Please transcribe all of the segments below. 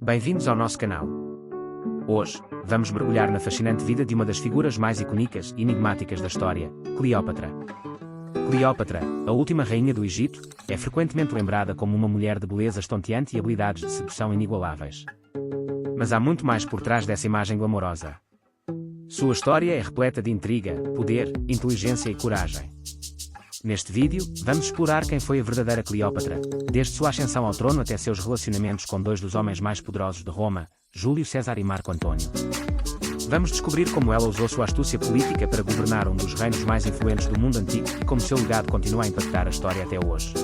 Bem-vindos ao nosso canal. Hoje, vamos mergulhar na fascinante vida de uma das figuras mais icônicas e enigmáticas da história, Cleópatra. Cleópatra, a última rainha do Egito, é frequentemente lembrada como uma mulher de beleza estonteante e habilidades de sedução inigualáveis. Mas há muito mais por trás dessa imagem glamourosa. Sua história é repleta de intriga, poder, inteligência e coragem. Neste vídeo, vamos explorar quem foi a verdadeira Cleópatra, desde sua ascensão ao trono até seus relacionamentos com dois dos homens mais poderosos de Roma, Júlio César e Marco Antônio. Vamos descobrir como ela usou sua astúcia política para governar um dos reinos mais influentes do mundo antigo e como seu legado continua a impactar a história até hoje.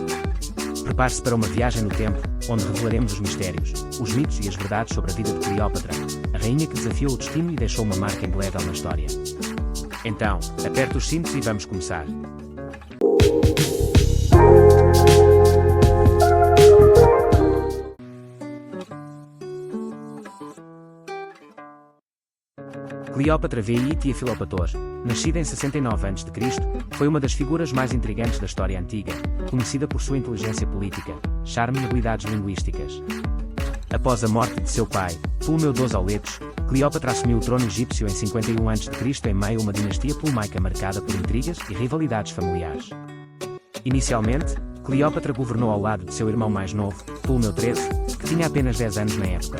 Prepare-se para uma viagem no tempo, onde revelaremos os mistérios, os mitos e as verdades sobre a vida de Cleópatra, a rainha que desafiou o destino e deixou uma marca indelével na história. Então, aperte os cintos e vamos começar. Cleópatra VI Filopator, nascida em 69 a.C., foi uma das figuras mais intrigantes da história antiga, conhecida por sua inteligência política, charme e habilidades linguísticas. Após a morte de seu pai, Ptolomeu II Auletes, Cleópatra assumiu o trono egípcio em 51 a.C. em meio a uma dinastia ptolomaica marcada por intrigas e rivalidades familiares. Inicialmente, Cleópatra governou ao lado de seu irmão mais novo, Ptolomeu XIII, que tinha apenas 10 anos na época.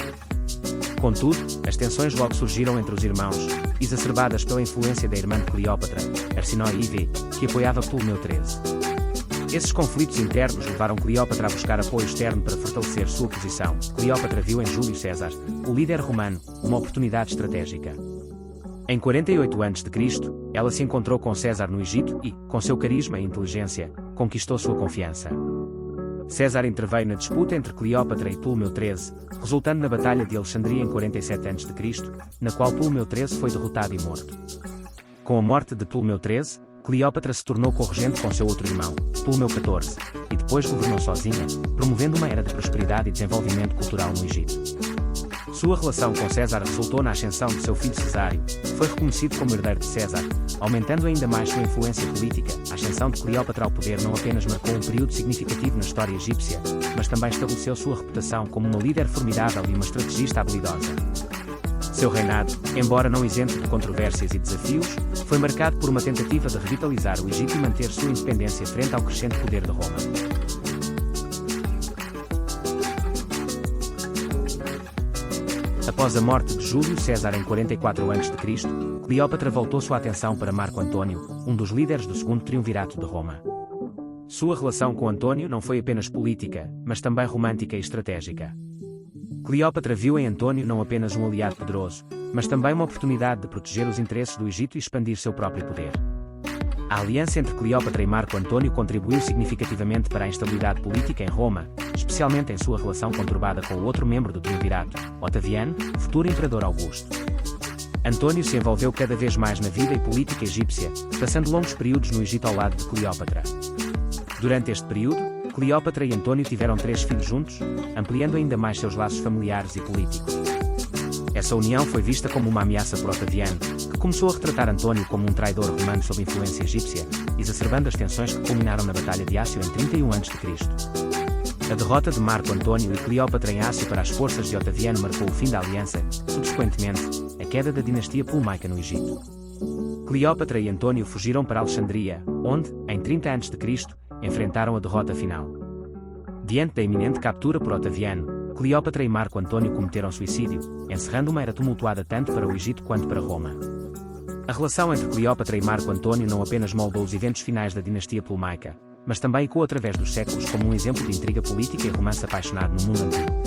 Contudo, as tensões logo surgiram entre os irmãos, exacerbadas pela influência da irmã de Cleópatra, Arsinoe IV, que apoiava Ptolomeu XIII. Esses conflitos internos levaram Cleópatra a buscar apoio externo para fortalecer sua posição. Cleópatra viu em Júlio César, o líder romano, uma oportunidade estratégica. Em 48 a.C., ela se encontrou com César no Egito e, com seu carisma e inteligência, conquistou sua confiança. César interveio na disputa entre Cleópatra e Ptolomeu XIII, resultando na Batalha de Alexandria em 47 a.C., na qual Ptolomeu XIII foi derrotado e morto. Com a morte de Ptolomeu XIII, Cleópatra se tornou corregente com seu outro irmão, Ptolomeu XIV, e depois governou sozinha, promovendo uma era de prosperidade e desenvolvimento cultural no Egito. Sua relação com César resultou na ascensão de seu filho Cesário, que foi reconhecido como herdeiro de César, aumentando ainda mais sua influência política. A ascensão de Cleópatra ao poder não apenas marcou um período significativo na história egípcia, mas também estabeleceu sua reputação como uma líder formidável e uma estrategista habilidosa. Seu reinado, embora não isento de controvérsias e desafios, foi marcado por uma tentativa de revitalizar o Egito e manter sua independência frente ao crescente poder de Roma. Após a morte de Júlio César em 44 a.C., Cleópatra voltou sua atenção para Marco Antônio, um dos líderes do segundo triunvirato de Roma. Sua relação com Antônio não foi apenas política, mas também romântica e estratégica. Cleópatra viu em Antônio não apenas um aliado poderoso, mas também uma oportunidade de proteger os interesses do Egito e expandir seu próprio poder. A aliança entre Cleópatra e Marco Antônio contribuiu significativamente para a instabilidade política em Roma, especialmente em sua relação conturbada com o outro membro do triunvirato, Otaviano, futuro imperador Augusto. Antônio se envolveu cada vez mais na vida e política egípcia, passando longos períodos no Egito ao lado de Cleópatra. Durante este período, Cleópatra e Antônio tiveram 3 filhos juntos, ampliando ainda mais seus laços familiares e políticos. Essa união foi vista como uma ameaça por Otaviano, que começou a retratar Antônio como um traidor romano sob influência egípcia, exacerbando as tensões que culminaram na Batalha de Ácio em 31 a.C. A derrota de Marco Antônio e Cleópatra em Ácio para as forças de Otaviano marcou o fim da aliança, subsequentemente, a queda da dinastia ptolomaica no Egito. Cleópatra e Antônio fugiram para Alexandria, onde, em 30 a.C., enfrentaram a derrota final. Diante da iminente captura por Otaviano, Cleópatra e Marco Antônio cometeram suicídio, encerrando uma era tumultuada tanto para o Egito quanto para Roma. A relação entre Cleópatra e Marco Antônio não apenas moldou os eventos finais da dinastia ptolomaica, mas também ecoou através dos séculos como um exemplo de intriga política e romance apaixonado no mundo antigo.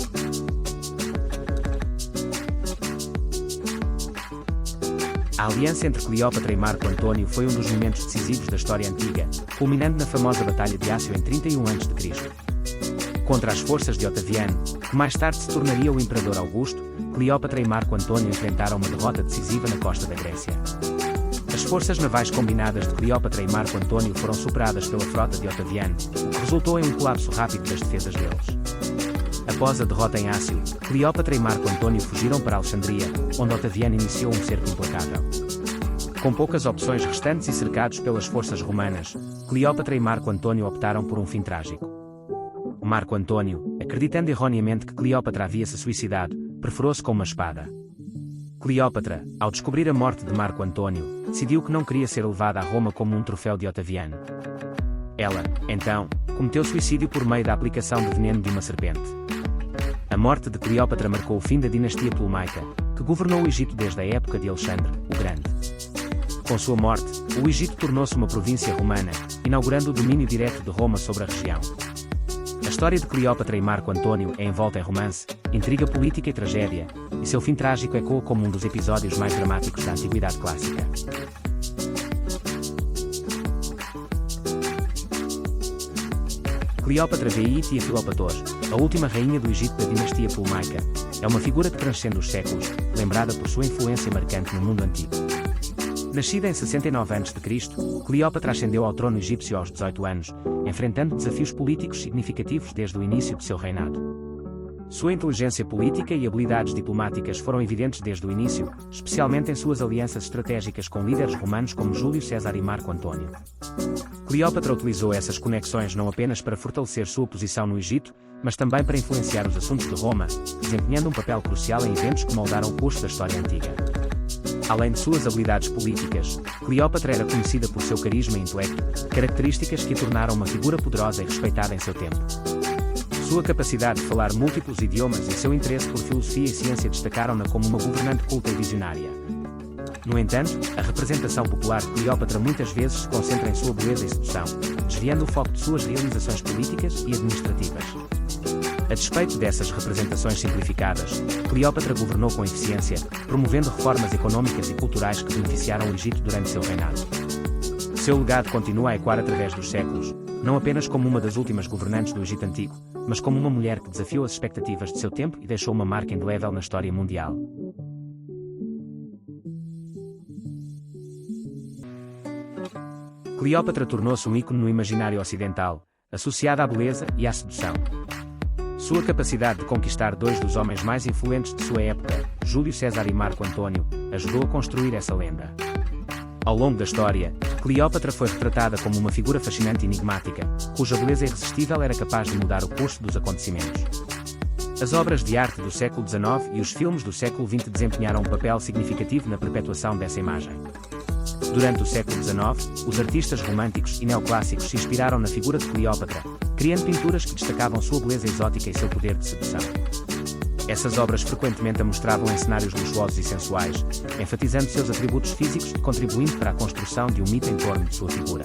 A aliança entre Cleópatra e Marco Antônio foi um dos momentos decisivos da história antiga, culminando na famosa Batalha de Ácio em 31 a.C. Contra as forças de Otaviano, que mais tarde se tornaria o imperador Augusto, Cleópatra e Marco Antônio enfrentaram uma derrota decisiva na costa da Grécia. As forças navais combinadas de Cleópatra e Marco Antônio foram superadas pela frota de Otaviano, o que resultou em um colapso rápido das defesas deles. Após a derrota em Ácio, Cleópatra e Marco Antônio fugiram para Alexandria, onde Otaviano iniciou um cerco implacável. Com poucas opções restantes e cercados pelas forças romanas, Cleópatra e Marco Antônio optaram por um fim trágico. Marco Antônio, acreditando erroneamente que Cleópatra havia se suicidado, perfurou-se com uma espada. Cleópatra, ao descobrir a morte de Marco Antônio, decidiu que não queria ser levada a Roma como um troféu de Otaviano. Ela, então, cometeu suicídio por meio da aplicação de veneno de uma serpente. A morte de Cleópatra marcou o fim da dinastia Ptolomaica, que governou o Egito desde a época de Alexandre, o Grande. Com sua morte, o Egito tornou-se uma província romana, inaugurando o domínio direto de Roma sobre a região. A história de Cleópatra e Marco Antônio é envolta em romance, intriga política e tragédia, e seu fim trágico ecoa como um dos episódios mais dramáticos da Antiguidade Clássica. Cleópatra VI Filopator, a última rainha do Egito da dinastia Ptolomaica, é uma figura que transcende os séculos, lembrada por sua influência marcante no mundo antigo. Nascida em 69 a.C., Cleópatra ascendeu ao trono egípcio aos 18 anos, enfrentando desafios políticos significativos desde o início de seu reinado. Sua inteligência política e habilidades diplomáticas foram evidentes desde o início, especialmente em suas alianças estratégicas com líderes romanos como Júlio César e Marco Antônio. Cleópatra utilizou essas conexões não apenas para fortalecer sua posição no Egito, mas também para influenciar os assuntos de Roma, desempenhando um papel crucial em eventos que moldaram o curso da história antiga. Além de suas habilidades políticas, Cleópatra era conhecida por seu carisma e intelecto, características que a tornaram uma figura poderosa e respeitada em seu tempo. Sua capacidade de falar múltiplos idiomas e seu interesse por filosofia e ciência destacaram-na como uma governante culta e visionária. No entanto, a representação popular de Cleópatra muitas vezes se concentra em sua beleza e sedução, desviando o foco de suas realizações políticas e administrativas. A despeito dessas representações simplificadas, Cleópatra governou com eficiência, promovendo reformas econômicas e culturais que beneficiaram o Egito durante seu reinado. Seu legado continua a ecoar através dos séculos, não apenas como uma das últimas governantes do Egito Antigo, mas como uma mulher que desafiou as expectativas de seu tempo e deixou uma marca indelével na história mundial. Cleópatra tornou-se um ícone no imaginário ocidental, associada à beleza e à sedução. Sua capacidade de conquistar dois dos homens mais influentes de sua época, Júlio César e Marco Antônio, ajudou a construir essa lenda. Ao longo da história, Cleópatra foi retratada como uma figura fascinante e enigmática, cuja beleza irresistível era capaz de mudar o curso dos acontecimentos. As obras de arte do século XIX e os filmes do século XX desempenharam um papel significativo na perpetuação dessa imagem. Durante o século XIX, os artistas românticos e neoclássicos se inspiraram na figura de Cleópatra, criando pinturas que destacavam sua beleza exótica e seu poder de sedução. Essas obras frequentemente a mostravam em cenários luxuosos e sensuais, enfatizando seus atributos físicos e contribuindo para a construção de um mito em torno de sua figura.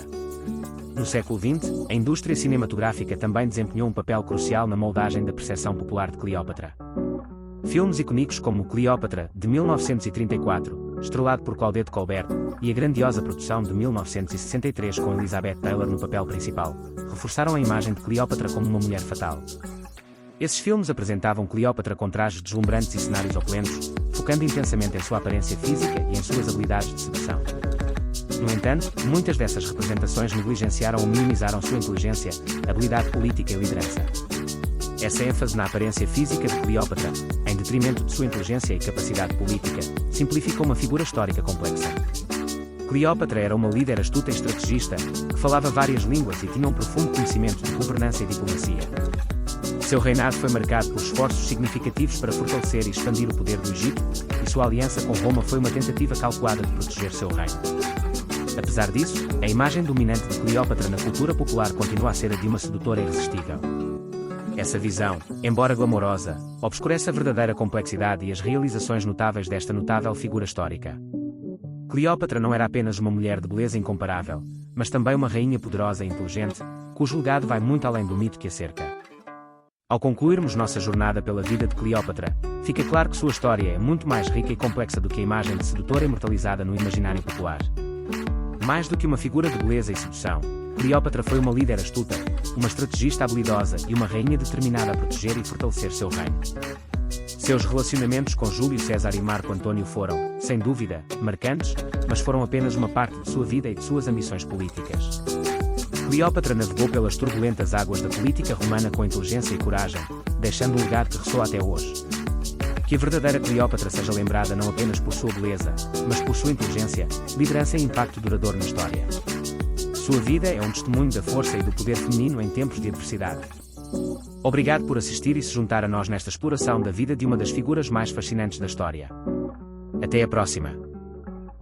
No século XX, a indústria cinematográfica também desempenhou um papel crucial na moldagem da percepção popular de Cleópatra. Filmes icônicos como Cleópatra, de 1934, estrelado por Claudette Colbert, e a grandiosa produção de 1963 com Elizabeth Taylor no papel principal, reforçaram a imagem de Cleópatra como uma mulher fatal. Esses filmes apresentavam Cleópatra com trajes deslumbrantes e cenários opulentos, focando intensamente em sua aparência física e em suas habilidades de sedução. No entanto, muitas dessas representações negligenciaram ou minimizaram sua inteligência, habilidade política e liderança. Essa ênfase na aparência física de Cleópatra, em detrimento de sua inteligência e capacidade política, simplifica uma figura histórica complexa. Cleópatra era uma líder astuta e estrategista, que falava várias línguas e tinha um profundo conhecimento de governança e diplomacia. Seu reinado foi marcado por esforços significativos para fortalecer e expandir o poder do Egito, e sua aliança com Roma foi uma tentativa calculada de proteger seu reino. Apesar disso, a imagem dominante de Cleópatra na cultura popular continua a ser a de uma sedutora irresistível. Essa visão, embora glamourosa, obscurece a verdadeira complexidade e as realizações notáveis desta notável figura histórica. Cleópatra não era apenas uma mulher de beleza incomparável, mas também uma rainha poderosa e inteligente, cujo legado vai muito além do mito que a cerca. Ao concluirmos nossa jornada pela vida de Cleópatra, fica claro que sua história é muito mais rica e complexa do que a imagem de sedutora imortalizada no imaginário popular. Mais do que uma figura de beleza e sedução, Cleópatra foi uma líder astuta, uma estrategista habilidosa e uma rainha determinada a proteger e fortalecer seu reino. Seus relacionamentos com Júlio César e Marco Antônio foram, sem dúvida, marcantes, mas foram apenas uma parte de sua vida e de suas ambições políticas. Cleópatra navegou pelas turbulentas águas da política romana com inteligência e coragem, deixando um legado que ressoa até hoje. Que a verdadeira Cleópatra seja lembrada não apenas por sua beleza, mas por sua inteligência, liderança e impacto duradouro na história. Sua vida é um testemunho da força e do poder feminino em tempos de adversidade. Obrigado por assistir e se juntar a nós nesta exploração da vida de uma das figuras mais fascinantes da história. Até a próxima!